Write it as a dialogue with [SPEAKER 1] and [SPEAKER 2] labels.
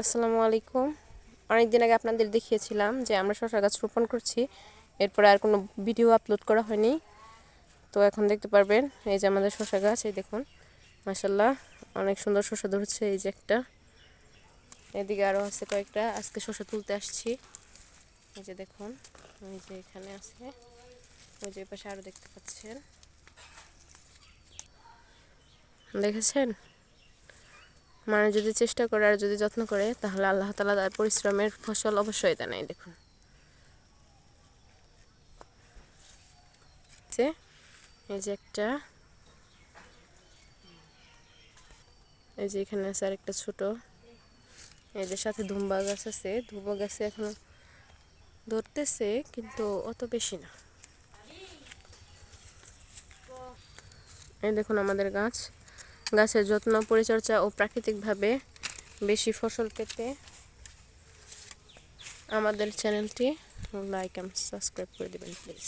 [SPEAKER 1] আসসালামু আলাইকুম। অনেকদিন আগে আপনাদের দেখিয়েছিলাম যে আমরা শসা গাছ রোপণ করছি, এরপরে আর কোনো ভিডিও আপলোড করা হয়নি। তো এখন দেখতে পারবেন এই যে আমাদের শসা গাছ, এই দেখুন মাশাআল্লাহ অনেক সুন্দর শসা ধরছে। এই যে একটা, এদিকে আরও আছে কয়েকটা, আজকে শসা তুলতে আসছি। এই যে দেখুন, এই যে এখানে আছে, ওই যে পাশে আরও দেখতে পাচ্ছেন, দেখেছেন। মানে যদি চেষ্টা করে আর যদি যত্ন করে তাহলে আল্লাহ তাআলা তার পরিশ্রমের ফসল অবশ্যই দেন। এই দেখুন, এই যে একটা, এই যে এখানে আছে আরেকটা ছোট, এই যে সাথে ধুম্বা গাছ আছে। ধুম্বা গাছে এখনো ধরতেছে কিন্তু অত বেশি না। এই দেখুন আমাদের গাছ, গাছের যত্ন পরিচর্যা ও প্রাকৃতিকভাবে বেশি ফসল পেতে আমাদের চ্যানেলটি লাইক এন্ড সাবস্ক্রাইব করে দেবেন প্লিজ।